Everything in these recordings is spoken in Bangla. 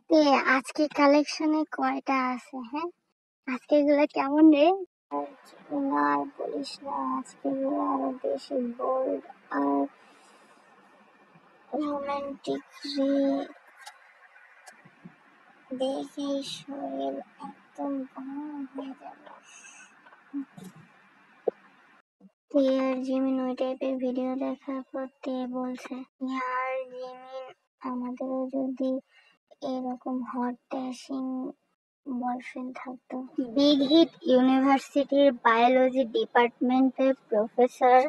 তে আজকে কালেকশনে কয়টা আছে? হ্যাঁ, আজকে গুলো কেমন রে? না আর বলিস না, আজকে গুলো আরো বেশি বোল্ড আর রোমান্টিক রে। দেখে শরীর একদম গরম হয়ে যাবে। আর জিমিন ওই টাইপের ভিডিও দেখার পর তে বলছে, ইয়ার জিমিন, আমাদেরও যদি এরকম হট ড্যাশিং বয়ফ্রেন্ড থাকতো। বিগ হিট ইউনিভার্সিটির বায়োলজি ডিপার্টমেন্টের প্রফেসর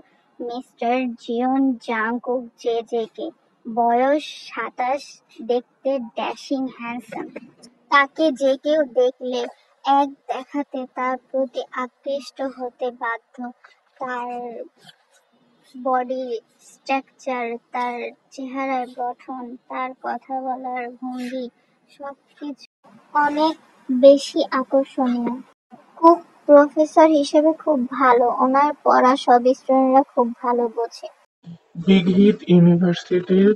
মিস্টার জিওন জাংকুক জেজেকে, বয়স 27, দেখতে ড্যাশিং হ্যান্ডসাম। তাকে যে কেউ দেখলে এক দেখাতে তার প্রতি আকৃষ্ট হতে বাধ্য। তার বডি স্ট্রাকচার, তার চেহারার গঠন, তার কথা বলার ভঙ্গি সবকিছু অনেক বেশি আকর্ষণীয়। কুক প্রফেসর হিসেবে খুব ভালো, ওনার পড়া সব স্টুডেন্টরা খুব ভালো বোঝে। বিগ হিট ইউনিভার্সিটির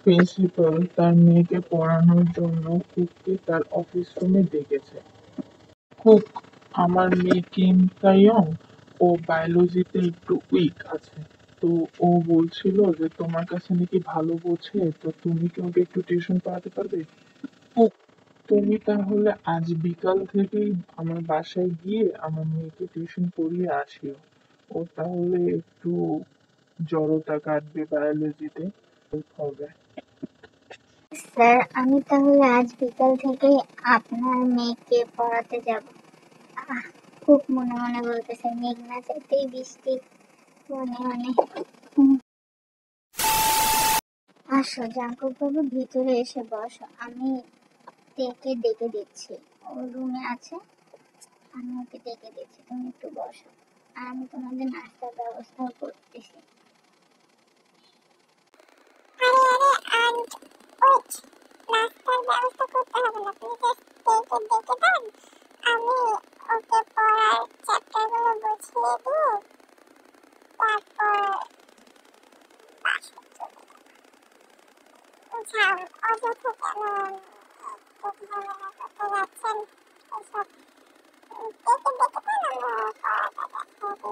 প্রিন্সিপাল তার মেয়েকে পড়ানোর জন্য কুককে তার অফিস রুমে ডেকেছে। কুক, আমার মেয়ে কিম তাইয়ং, ও বায়োলজিতে একটু উইক আছে, তো ও বলছিল যে তোমার কাছে নাকি ভালো বোঝে, তো তুমি কি ওকে একটু টিউশন পড়াতে পারবে? কুক, তুমি তাহলে আজ বিকাল থেকেই আমার বাসায় গিয়ে আমার মেয়েকে টিউশন পড়িয়ে আসিও। ও তাহলে একটু জড়তা কাটবে বায়োলজিতে, হবে। স্যার, আমি তাহলে আজ বিকাল থেকে আপনার মেয়েকে পড়াতে যাব। খুব মনে মনে বলতেছে, মেঘ না চাইতেই বৃষ্টি, মনে মনে। আসো জাঙ্কুক বাবু, ভিতরে এসে বসো, আমি তেকে ডেকে দিচ্ছি। ও রুমে আছে, আমি ওকে ডেকে দিচ্ছি, তুমি একটু বসো, আর আমি তোমাদের নাস্তার ব্যবস্থা করতেছি। নাস্তার ব্যবস্থা করতে হবে না, আপনি জাস্ট তেকে ডেকে দেন, আমি ওকে পড়ার চ্যাপ্টারগুলো বুঝিয়ে দিয়ে তারপর বাসায় চলে যাও। অযথা কেন ঝামেলা করতে যাচ্ছেন? এসব ডেকে ডেকে দেন, আমরা পড়াটা দেখাবো।